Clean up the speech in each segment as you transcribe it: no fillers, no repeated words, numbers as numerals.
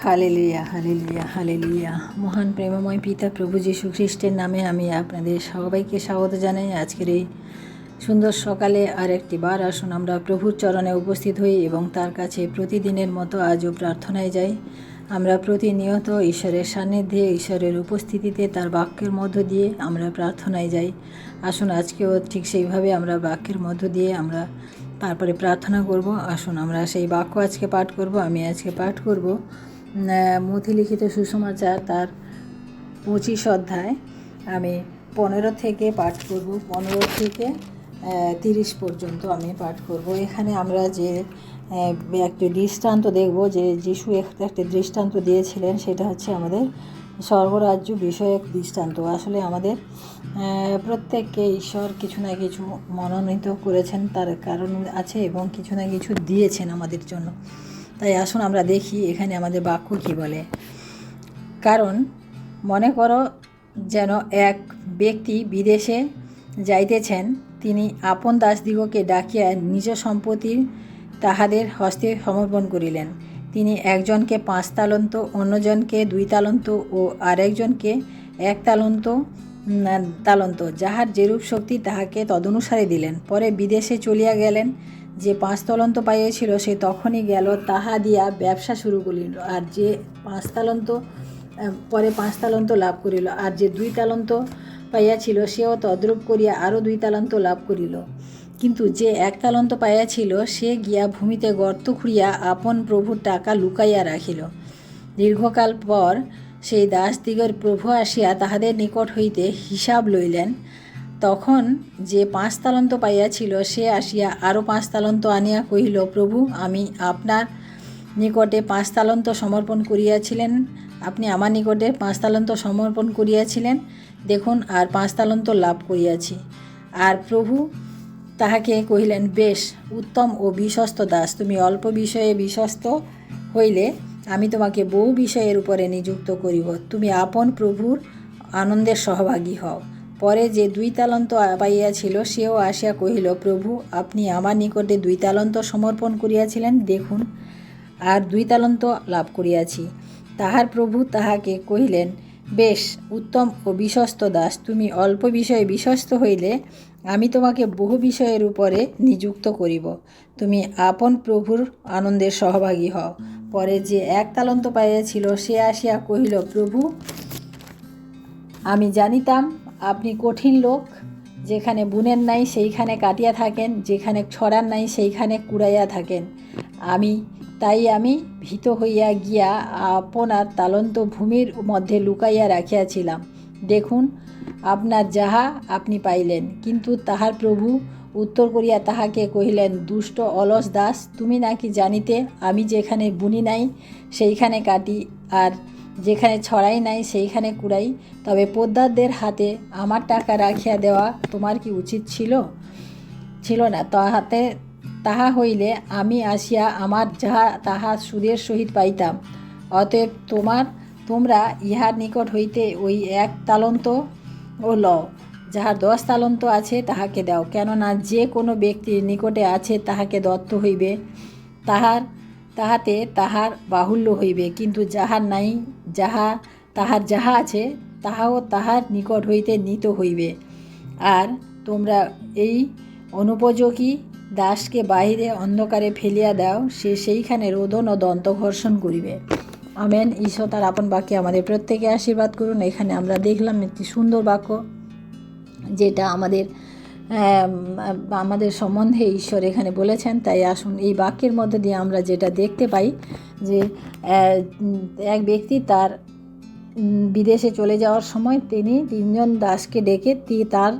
Hallelujah, hallelujah, hallelujah. মহান প্রেমময় পিতা প্রভু যীশু খ্রিস্টের নামে আমি আপনাদের সবাইকে স্বাগত জানাই। আজকের এই সুন্দর সকালে আরেকটি বার আসুন আমরা প্রভুর চরণে উপস্থিত হই এবং তার কাছে প্রতিদিনের মতো আজও প্রার্থনায় যাই। আমরা প্রতিনিয়ত ঈশ্বরের সান্নিধ্যে, ঈশ্বরের উপস্থিতিতে, তার বাক্যের মধ্য দিয়ে আমরা প্রার্থনায় যাই। আসুন আজকেও ঠিক সেইভাবে আমরা বাক্যের মধ্য দিয়ে আমরা তারপরে প্রার্থনা করব। আসুন আমরা সেই বাক্য আজকে পাঠ করব। আমি আজকে পাঠ করব মথি লিখিত সুসমাচার তার 25 অধ্যায়। আমি 15 থেকে পাঠ করব, 15 থেকে 30 পর্যন্ত আমি পাঠ করব। এখানে আমরা যে একটি দৃষ্টান্ত দেখব, যে যিশু একটি দৃষ্টান্ত দিয়েছিলেন, সেটা হচ্ছে আমাদের স্বর্গরাজ্য বিষয়ক দৃষ্টান্ত। আসলে আমাদের প্রত্যেককে ঈশ্বর কিছু না কিছু মনোনীত করেছেন, তার কারণ আছে, এবং কিছু না কিছু দিয়েছেন আমাদের জন্য। তাই আসুন আমরা দেখি এখানে আমাদের বাক্য কী বলে। কারণ মনে করো যেন এক ব্যক্তি বিদেশে যাইতেছেন, তিনি আপন দাসদিগকে ডাকিয়া নিজ সম্পত্তি তাহাদের হস্তে সমর্পণ করিলেন। তিনি একজনকে 5 তালন্ত, অন্যজনকে 2 তালন্ত ও আরেকজনকে 1 তালন্ত, যাহার যেরূপ শক্তি তাহাকে তদনুসারে দিলেন। পরে বিদেশে চলিয়া গেলেন। যে 5 তালন্ত পাইয়াছিল সে তখনই গেল, তাহা দিয়া ব্যবসা শুরু করিল। আর যে 5 তালন্ত পরে 5 তালন্ত লাভ করিল। আর যে 2 তালন্ত পাইয়াছিল সেও তদ্রূপ করিয়া আরও 2 তালন্ত লাভ করিল। কিন্তু যে 1 তালন্ত পাইয়াছিল সে গিয়া ভূমিতে গর্ত খুঁড়িয়া আপন প্রভুর টাকা লুকাইয়া রাখিল। দীর্ঘকাল পর সেই দাসদিগের প্রভু আসিয়া তাহাদের নিকট হইতে হিসাব লইলেন। তখন যে 5 তালন্ত পাইয়াছিল সে আসিয়া আরও 5 তালন্ত আনিয়া কহিল, প্রভু, আমি আপনার নিকটে 5 তালন্ত সমর্পণ করিয়াছিলেন। আপনি আমার নিকটে 5 তালন্ত সমর্পণ করিয়াছিলেন, দেখুন আর 5 তালন্ত লাভ করিয়াছি। আর প্রভু তাহাকে কহিলেন, বেশ, উত্তম ও বিশ্বস্ত দাস, তুমি অল্প বিষয়ে বিশ্বস্ত হইলে আমি তোমাকে বহু বিষয়ের উপরে নিযুক্ত করিব। তুমি আপন প্রভুর আনন্দের সহভাগী হও। পরে যে 2 তালন্ত পাইয়াছিল সেও আসিয়া কহিল, প্রভু, আপনি আমার নিকটে 2 তালন্ত সমর্পণ করিয়াছিলেন, দেখুন আর 2 তালন্ত লাভ করিয়াছি। তাহার প্রভু তাহাকে কহিলেন, বেশ, উত্তম ও বিশ্বস্ত দাস, তুমি অল্প বিষয়ে বিশ্বস্ত হইলে আমি তোমাকে বহু বিষয়ের উপরে নিযুক্ত করিব। তুমি আপন প্রভুর আনন্দের সহভাগী হও। পরে যে 1 তালন্ত পাইয়াছিল সে আসিয়া কহিল, প্রভু, আমি জানিতাম আপনি কঠিন লোক, যেখানে বুনেন নাই সেইখানে কাটিয়া থাকেন, যেখানে ছড়ান নাই সেইখানে কুড়াইয়া থাকেন। তাই আমি ভীত হইয়া গিয়া আপনার তালন্ত ভূমির মধ্যে লুকাইয়া রাখিয়াছিলাম। দেখুন, আপনার যাহা আপনি পাইলেন। কিন্তু তাহার প্রভু উত্তর করিয়া তাহাকে কহিলেন, দুষ্ট অলস দাস, তুমি নাকি জানিতে আমি যেখানে বুনি নাই সেইখানে কাটি, আর যেখানে ছড়াই নাই সেইখানে কুড়াই। তবে পোদ্দারদের হাতে আমার টাকা রাখিয়া দেওয়া তোমার কি উচিত ছিল না? তাহা হইলে আমি আসিয়া আমার যাহা তাহা সুদের সহিত পাইতাম। অতএব তোমরা ইহার নিকট হইতে ওই 1 তালন্ত ও লও, যাহার 10 তালন্ত আছে তাহাকে দাও। কেননা যে কোনো ব্যক্তির নিকটে আছে তাহাকে দত্ত হইবে, তাহাতে তাহার বাহুল্য হইবে। কিন্তু যাহার নাই, তাহার যাহা আছে তাহাও তাহার নিকট হইতে নিত হইবে। আর তোমরা এই অনুপযোগী দাসকে বাহিরে অন্ধকারে ফেলিয়া দাও, সে সেইখানে রোদন ও দন্তঘর্ষণ করিবে। আমেন। ঈশ্বর তার আপন বাক্যে আমাদের প্রত্যেকে আশীর্বাদ করুন। এখানে আমরা দেখলাম একটি সুন্দর বাক্য, যেটা আমাদের সম্বন্ধে ঈশ্বর এখানে বলেছেন। তাই আসুন এই বাক্যের মধ্যে দিয়ে আমরা যেটা দেখতে পাই, যে এক ব্যক্তি তার বিদেশে চলে যাওয়ার সময় তিনি 3 জন দাসকে ডেকে তার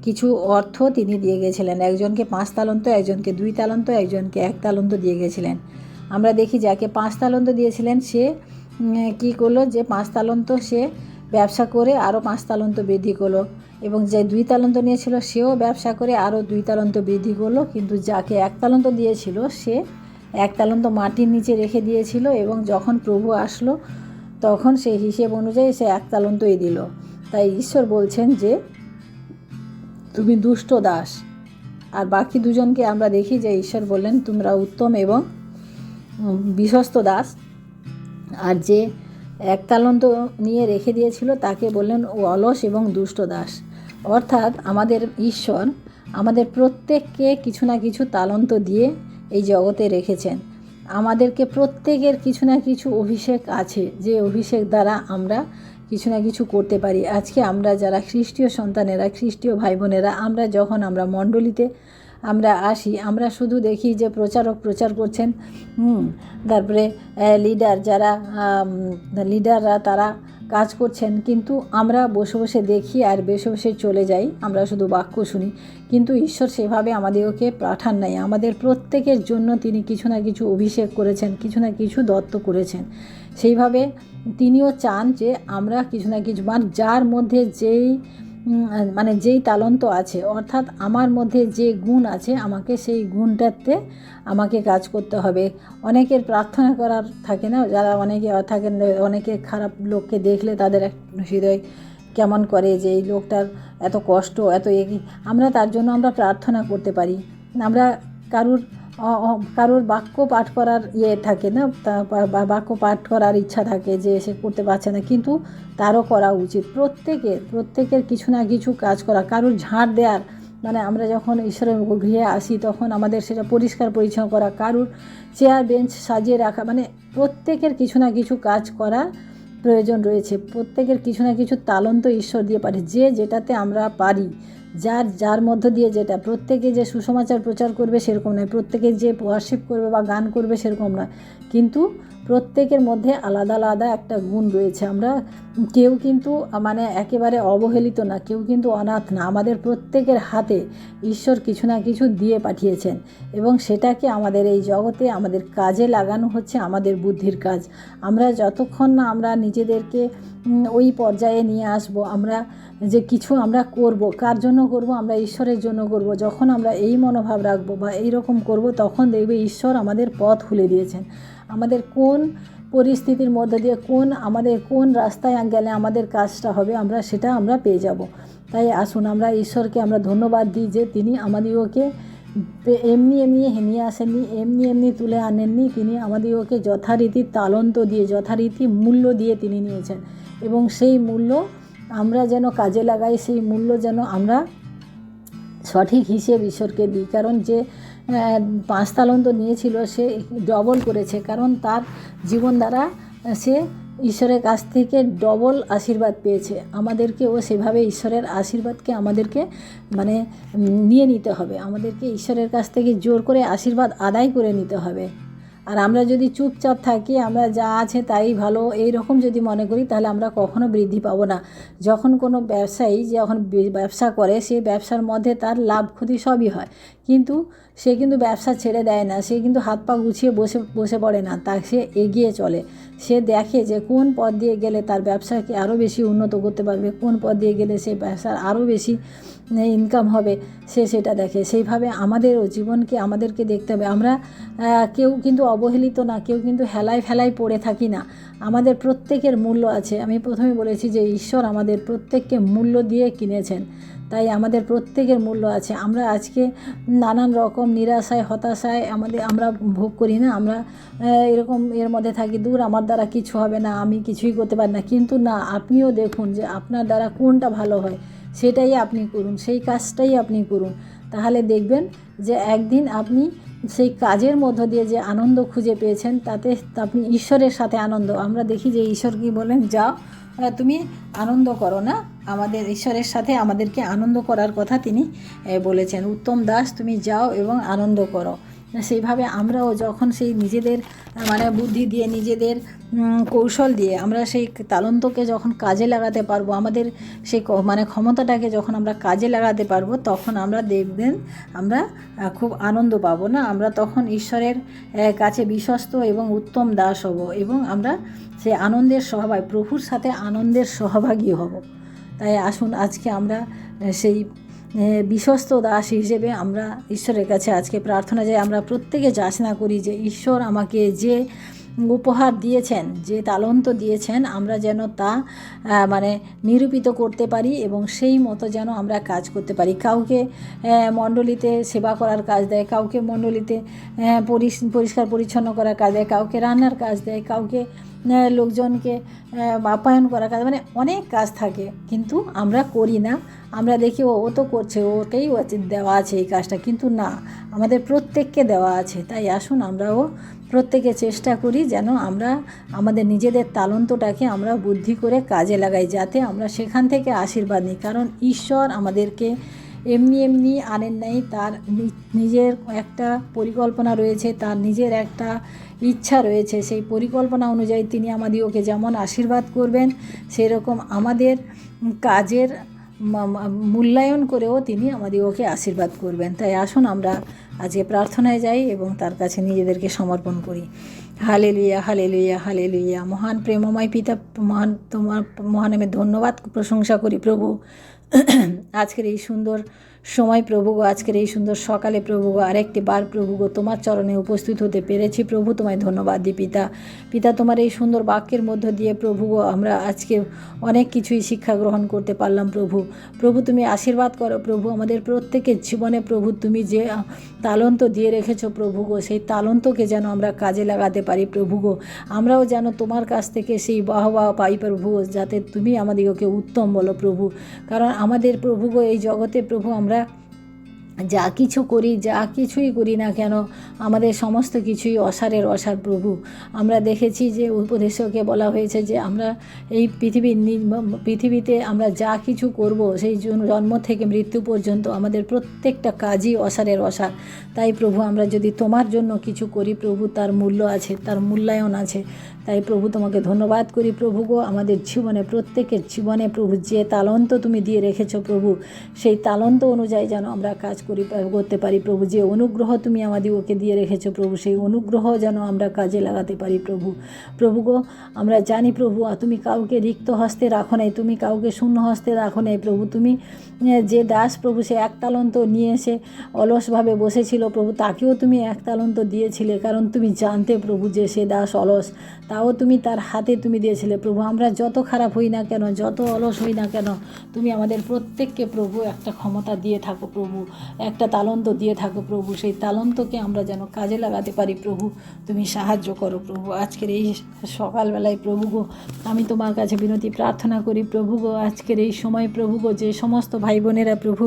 কিছু অর্থ তিনি দিয়ে গেছিলেন। একজনকে 5 তালন্ত, একজনকে 2 তালন্ত, একজনকে 1 তালন্ত দিয়ে গেছিলেন। আমরা দেখি যাকে 5 তালন্ত দিয়েছিলেন সে কী করলো, যে 5 তালন্ত সে ব্যবসা করে আরও 5 তালন্ত বৃদ্ধি করলো, এবং যে 2 তালন্ত নিয়েছিল সেও ব্যবসা করে আরও 2 তালন্ত বৃদ্ধি করলো। কিন্তু যাকে 1 তালন্ত দিয়েছিল সে 1 তালন্ত মাটির নিচে রেখে দিয়েছিল, এবং যখন প্রভু আসলো তখন সেই হিসেব অনুযায়ী সে 1 তালন্তই দিল। তাই ঈশ্বর বলছেন যে তুমি দুষ্ট দাস। আর বাকি দুজনকে আমরা দেখি যে ঈশ্বর বললেন তোমরা উত্তম এবং বিশ্বস্ত দাস। আর যে এক তালন্ত নিয়ে রেখে দিয়েছিল তাকে বললেন ও অলস এবং দুষ্ট দাস। অর্থাৎ আমাদের ঈশ্বর আমাদের প্রত্যেককে কিছু না কিছু তালন্ত দিয়ে এই জগতে রেখেছেন। আমাদেরকে প্রত্যেকের কিছু না কিছু অভিষেক আছে, যে অভিষেক দ্বারা আমরা কিছু না কিছু করতে পারি। আজকে আমরা যারা খ্রিস্টীয় সন্তানেরা, খ্রিস্টীয় ভাই বোনেরা, আমরা মণ্ডলীতে আমরা আসি, আমরা শুধু দেখি যে প্রচারক প্রচার করছেন, তারপরে লিডাররা তারা কাজ করছেন, কিন্তু আমরা বসে বসে দেখি আর বসে বসে চলে যাই, আমরা শুধু বাক্য শুনি। কিন্তু ঈশ্বর সেভাবে আমাদেরকে পাঠান নাই। আমাদের প্রত্যেকের জন্য তিনি কিছু না কিছু অভিষেক করেছেন, কিছু না কিছু দত্ত করেছেন। সেইভাবে তিনিও চান যে আমরা কিছু না কিছু, যার মধ্যে যেই তালন্ত আছে, অর্থাৎ আমার মধ্যে যে গুণ আছে, আমাকে সেই গুণটাতে আমাকে কাজ করতে হবে। অনেকের প্রার্থনা করার থাকে না, যারা অনেকে খারাপ লোককে দেখলে তাদের হৃদয় কেমন করে যে এই লোকটার এত কষ্ট, এত আমরা তার জন্য আমরা প্রার্থনা করতে পারি। আমরা কারুর বাক্য পাঠ করার থাকে না, বাক্য পাঠ করার ইচ্ছা থাকে যে সে করতে পারছে না, কিন্তু তারও করা উচিত। প্রত্যেকের কিছু না কিছু কাজ করা, কারুর ঝাড় দেওয়ার, আমরা যখন ঈশ্বরের গৃহে আসি তখন আমাদের সেটা পরিষ্কার পরিচ্ছন্ন করা, কারুর চেয়ার বেঞ্চ সাজিয়ে রাখা, প্রত্যেকের কিছু না কিছু কাজ করার প্রয়োজন রয়েছে। প্রত্যেকের কিছু না কিছু তালন্ত ঈশ্বর দিয়ে পারে, যে যেটাতে আমরা পারি, যার মধ্য দিয়ে যেটা। প্রত্যেকে যে সুসমাচার প্রচার করবে সেরকম নয়, প্রত্যেকে যে ওয়ার্শিপ করবে বা গান করবে সেরকম নয়, কিন্তু প্রত্যেকের মধ্যে আলাদা আলাদা একটা গুণ রয়েছে। আমরা কেউ কিন্তু একেবারে অবহেলিত না, কেউ কিন্তু অনাথ না। আমাদের প্রত্যেকের হাতে ঈশ্বর কিছু না কিছু দিয়ে পাঠিয়েছেন, এবং সেটাকে আমাদের এই জগতে আমাদের কাজে লাগানো হচ্ছে আমাদের বুদ্ধির কাজ। আমরা যতক্ষণ না আমরা নিজেদেরকে ওই পর্যায়ে নিয়ে আসব, আমরা যে কিছু আমরা করব, কার জন্য করব? আমরা ঈশ্বরের জন্য করব। যখন আমরা এই মনোভাব রাখবো বা এই রকম করব, তখন দেখবে ঈশ্বর আমাদের পথ খুলে দিয়েছেন। আমাদের কোন পরিস্থিতির মধ্যে দিয়ে আমাদের কোন রাস্তায় গেলে আমাদের কাজটা হবে, সেটা আমরা পেয়ে যাব। তাই আসুন আমরা ঈশ্বরকে আমরা ধন্যবাদ দিই যে তিনি আমাদেরকে এমনি নিয়ে আসেননি, এমনি তুলে আনেননি। তিনি আমাদেরকে যথারীতি তালন্ত দিয়ে, যথারীতি মূল্য দিয়ে তিনি নিয়েছেন, এবং সেই মূল্য আমরা যেন কাজে লাগাই, সেই মূল্য যেন আমরা সঠিক হিসেব ঈশ্বরকে দিই। কারণ যে 5 তালন্ত নিয়েছিল সে ডবল করেছে, কারণ তার জীবন দ্বারা সে ঈশ্বরের কাছ থেকে ডবল আশীর্বাদ পেয়েছে। আমাদেরকেও সেভাবে ঈশ্বরের আশীর্বাদকে আমাদেরকে নিয়ে নিতে হবে। আমাদেরকে ঈশ্বরের কাছ থেকে জোর করে আশীর্বাদ আদায় করে নিতে হবে। আর আমরা যদি চুপচাপ থাকি, আমরা যা আছে তাই ভালো, এই রকম যদি মনে করি, তাহলে আমরা কখনো বৃদ্ধি পাবো না। যখন কোনো ব্যবসায়ী যখন ব্যবসা করে, সে ব্যবসার মধ্যে তার লাভ ক্ষতি সবই হয়, কিন্তু সে কিন্তু ব্যবসা ছেড়ে দেয় না, সে কিন্তু হাত পা গুছিয়ে বসে পড়ে না, সে এগিয়ে চলে। সে দেখে যে কোন পথ দিয়ে গেলে তার ব্যবসাকে আরও বেশি উন্নত করতে পারবে, কোন পথ দিয়ে গেলে সে ব্যবসার আরও বেশি ইনকাম হবে, সে সেটা দেখে। সেইভাবে আমাদেরও জীবনকে আমাদেরকে দেখতে হবে। আমরা কেউ কিন্তু অবহেলিত না, কেউ কিন্তু হেলায় পড়ে থাকি না। আমাদের প্রত্যেকের মূল্য আছে। আমি প্রথমে বলেছি যে ঈশ্বর আমাদের প্রত্যেককে মূল্য দিয়ে কিনেছেন, তাই আমাদের প্রত্যেকের মূল্য আছে। আমরা আজকে নানান রকম নিরাশায়, হতাশায় আমরা ভোগ করি না, আমরা এরকম এর মধ্যে থাকি, দূর আমার দ্বারা কিছু হবে না, আমি কিছুই করতে পারি না। কিন্তু না, আপনিও দেখুন যে আপনার দ্বারা কোনটা ভালো হয়, সেটাই আপনি করুন, সেই কাজটাই আপনি করুন। তাহলে দেখবেন যে একদিন আপনি সেই কাজের মধ্য দিয়ে যে আনন্দ খুঁজে পেয়েছেন, তাতে আপনি ঈশ্বরের সাথে আনন্দ। আমরা দেখি যে ঈশ্বর কি বলেন, যাও তুমি আনন্দ করো না। আমাদের ঈশ্বরের সাথে আমাদেরকে আনন্দ করার কথা তিনি বলেছেন, উত্তম দাস তুমি যাও এবং আনন্দ করো। সেইভাবে আমরাও যখন সেই নিজেদের বুদ্ধি দিয়ে, নিজেদের কৌশল দিয়ে আমরা সেই তালন্তকে যখন কাজে লাগাতে পারবো, আমাদের সেই ক্ষমতাটাকে যখন আমরা কাজে লাগাতে পারবো, তখন আমরা দেখবেন আমরা খুব আনন্দ পাবো না। আমরা তখন ঈশ্বরের কাছে বিশ্বস্ত এবং উত্তম দাস হব, এবং আমরা সেই আনন্দের সহভাগী, প্রভুর সাথে আনন্দের সহভাগী হব। তাই আসুন আজকে আমরা সেই বিশ্বস্ত দাস হিসেবে আমরা ঈশ্বরের কাছে আজকে প্রার্থনা যাই, আমরা প্রত্যেকে যাচনা করি যে ঈশ্বর আমাকে যে উপহার দিয়েছেন, যে তালন্ত দিয়েছেন, আমরা যেন তা নিরূপিত করতে পারি, এবং সেই মতো যেন আমরা কাজ করতে পারি। কাউকে মণ্ডলীতে সেবা করার কাজ দেয়, কাউকে মণ্ডলীতে পরিষ্কার পরিচ্ছন্ন করার কাজ দেয়, কাউকে রান্নার কাজ দেয়, কাউকে লোকজনকে আপ্যায়ন করার কাজ, মানে অনেক কাজ থাকে, কিন্তু আমরা করি না। আমরা দেখি ও তো করছে, ওকেই দেওয়া আছে এই কাজটা, কিন্তু না, আমাদের প্রত্যেককে দেওয়া আছে। তাই আসুন আমরাও প্রত্যেকে চেষ্টা করি যেন আমরা আমাদের নিজেদের তালন্তটাকে আমরা বুদ্ধি করে কাজে লাগাই, যাতে আমরা সেখান থেকে আশীর্বাদ নিই। কারণ ঈশ্বর আমাদেরকে এমনি এমনি আনেন নাই, তার নিজের একটা পরিকল্পনা রয়েছে, তার নিজের একটা ইচ্ছা রয়েছে। সেই পরিকল্পনা অনুযায়ী তিনি আমাদিগকে যেমন আশীর্বাদ করবেন, সেরকম আমাদের কাজের মূল্যায়ন করেও তিনি আমাদিগকে আশীর্বাদ করবেন। তাই আসুন আমরা আজকে প্রার্থনায় যাই এবং তার কাছে নিজেদেরকে সমর্পণ করি। Hallelujah, hallelujah, hallelujah. মহান প্রেমময় পিতা, তোমার মহান আমি ধন্যবাদ প্রশংসা করি প্রভু, আজকের এই সুন্দর সময় প্রভু গো, আজকের এই সুন্দর সকালে প্রভু গো, আরেকটি বার প্রভু গো তোমার চরণে উপস্থিত হতে পেরেছি প্রভু, তোমায় ধন্যবাদ দিই পিতা। তোমার এই সুন্দর বাক্যের মধ্য দিয়ে প্রভু গো আমরা আজকে অনেক কিছুই শিক্ষা গ্রহণ করতে পারলাম প্রভু তুমি আশীর্বাদ করো প্রভু আমাদের প্রত্যেকের জীবনে প্রভু। তুমি যে তালন্ত দিয়ে রেখেছো প্রভু গো, সেই তালন্তকে যেন আমরা কাজে লাগাতে পারি প্রভু গো। আমরাও যেন তোমার কাছ থেকে সেই বাহবা পাই প্রভু গো, যাতে তুমি আমাদিগকে উত্তম বলো প্রভু। কারণ আমাদের প্রভু গো এই জগতে প্রভু আমরা যা কিছু করি, যা কিছুই করি না কেন, আমাদের সমস্ত কিছুই অসারের অসার প্রভু। আমরা দেখেছি যে উপদেশকে বলা হয়েছে যে আমরা এই পৃথিবীতে আমরা যা কিছু করব, সেই জন্ম থেকে মৃত্যু পর্যন্ত আমাদের প্রত্যেকটা কাজই অসারের অসার। তাই প্রভু আমরা যদি তোমার জন্য কিছু করি প্রভু, তার মূল্য আছে, তার মূল্যায়ন আছে। তাই প্রভু তোমাকে ধন্যবাদ করি প্রভু গো, আমাদের জীবনে প্রত্যেকের জীবনে প্রভু যে তালন্ত তুমি দিয়ে রেখেছো প্রভু, সেই তালন্ত অনুযায়ী যেন আমরা কাজ করতে পারি প্রভু। যে অনুগ্রহ তুমি আমাদিগকে দিয়ে রেখেছো প্রভু, সেই অনুগ্রহ যেন আমরা কাজে লাগাতে পারি প্রভু গো। আমরা জানি প্রভু তুমি কাউকে রিক্ত হস্তে রাখো নাই, তুমি কাউকে শূন্য হস্তে রাখো নাই প্রভু। তুমি যে দাস প্রভু সে এক তালন্ত নিয়ে এসে অলসভাবে বসেছিল প্রভু, তাকেও তুমি এক তালন্ত দিয়েছিলে, কারণ তুমি জানতে প্রভু যে সে দাস অলস, তাও তুমি তার হাতে তুমি দিয়েছিলে প্রভু। আমরা যত খারাপ হই না কেন, যত অলস হই না কেন, তুমি আমাদের প্রত্যেককে প্রভু একটা ক্ষমতা দিয়ে থাকো প্রভু, একটা তালন্ত দিয়ে থাকো প্রভু। সেই তালন্তকে আমরা যেন কাজে লাগাতে পারি প্রভু, তুমি সাহায্য করো প্রভু। আজকের এই সকালবেলায় প্রভু গো আমি তোমার কাছে বিনতি প্রার্থনা করি প্রভু গো, আজকের এই সময় প্রভু গো যে সমস্ত ভাই বোনেরা প্রভু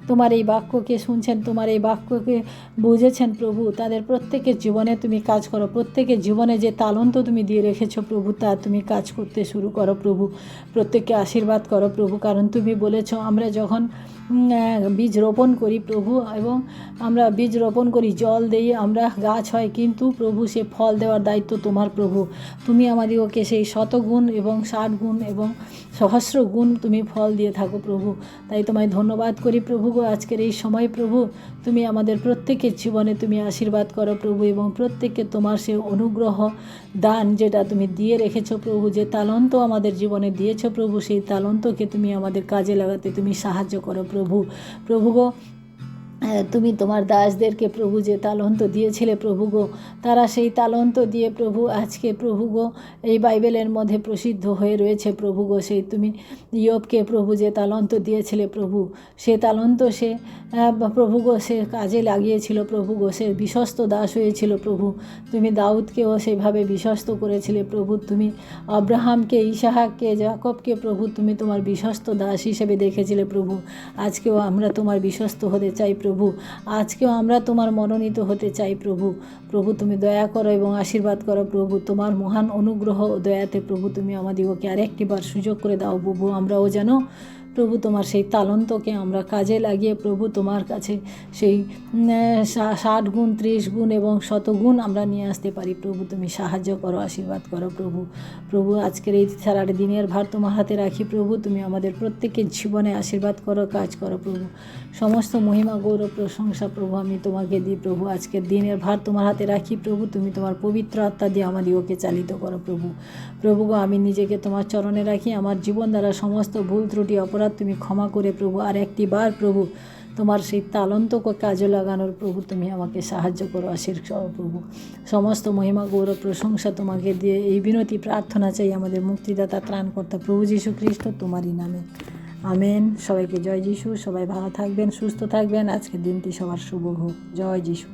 তোমার এই বাক্যকে শুনছেন, তোমার এই বাক্যকে বুঝেছেন প্রভু, তাদের প্রত্যেকের জীবনে তুমি কাজ করো। প্রত্যেকের জীবনে যে তালন্ত তুমি দিয়ে রেখেছো প্রভু, তা তুমি কাজ করতে শুরু করো প্রভু। প্রত্যেককে আশীর্বাদ করো প্রভু, কারণ তুমি বলেছো আমরা যখন বীজ রোপণ করি প্রভু, এবং আমরা বীজ রোপণ করি, জল দিয়ে আমরা গাছ হয়, কিন্তু প্রভু সে ফল দেওয়ার দায়িত্ব তোমার প্রভু। তুমি আমাদিগকে সেই 100 গুণ এবং 60 গুণ এবং সহস্র গুণ তুমি ফল দিয়ে থাকো প্রভু। তাই তোমায় ধন্যবাদ করি প্রভু গো, আজকের এই সময় প্রভু তুমি আমাদের প্রত্যেকের জীবনে তুমি আশীর্বাদ করো প্রভু, এবং প্রত্যেককে তোমার সে অনুগ্রহ দান যেটা তুমি দিয়ে রেখেছো প্রভু, যে তালন্ত আমাদের জীবনে দিয়েছো প্রভু, সেই তালন্তকে তুমি আমাদের কাজে লাগাতে তুমি সাহায্য করো প্রভু গো। তুমি তোমার দাসদেরকে প্রভু যে তালন্ত দিয়েছিলে প্রভু গো, তারা সেই তালন্ত দিয়ে প্রভু আজকে প্রভু গো এই বাইবেলের মধ্যে প্রসিদ্ধ হয়ে রয়েছে প্রভু গো। সেই তুমি ইয়োবকে প্রভু যে তালন্ত দিয়েছিলে প্রভু, সে তালন্ত সে প্রভু গো সে কাজে লাগিয়েছিল প্রভু গো, সে বিশ্বস্ত দাস হয়েছিল প্রভু। তুমি দাউদকেও সেইভাবে বিশ্বস্ত করেছিলে প্রভু। তুমি আব্রাহামকে, ইসাহাককে, যাকবকে প্রভু তুমি তোমার বিশ্বস্ত দাস হিসেবে দেখেছিলে প্রভু। আজকেও আমরা তোমার বিশ্বস্ত হতে চাই প্রভু, আজকেও আমরা তোমার মনোনীত হতে চাই প্রভু তুমি দয়া করো এবং আশীর্বাদ করো প্রভু। তোমার মহান অনুগ্রহ ও দয়াতে প্রভু তুমি আমাদিগকে আরেকটিবার সুযোগ করে দাও প্রভু, আমরাও যেন প্রভু তোমার সেই তালন্তকে আমরা কাজে লাগিয়ে প্রভু তোমার কাছে সেই 60 গুণ, 30 গুণ এবং 100 গুণ আমরা নিয়ে আসতে পারি প্রভু। তুমি সাহায্য করো, আশীর্বাদ করো প্রভু আজকের এই সারাটা দিনের ভার তোমার হাতে রাখি প্রভু। তুমি আমাদের প্রত্যেকের জীবনে আশীর্বাদ করো, কাজ করো প্রভু। সমস্ত মহিমা, গৌরব, প্রশংসা প্রভু আমি তোমাকে দিই প্রভু। আজকের দিনের ভার তোমার হাতে রাখি প্রভু। তুমি তোমার পবিত্র আত্মা দিয়ে আমাদিগকে চালিত করো প্রভু গো। আমি নিজেকে তোমার চরণে রাখি, আমার জীবন দ্বারা সমস্ত ভুল ত্রুটি অপরাধ তুমি ক্ষমা করে প্রভু আর একটি বার প্রভু তোমার সেই তালন্তকে কাজে লাগানোর প্রভু তুমি আমাকে সাহায্য করো, আশীর্বাদ প্রভু। সমস্ত মহিমা, গৌরব, প্রশংসা তোমাকে দিয়ে এই বিনতি প্রার্থনা চাই আমাদের মুক্তিদাতা ত্রাণকর্তা প্রভু যীশু খ্রিস্ট তোমারই নামে, আমেন। সবাইকে জয় যীশু। সবাই ভালো থাকবেন, সুস্থ থাকবেন। আজকের দিনটি সবার শুভ হোক। জয় যীশু।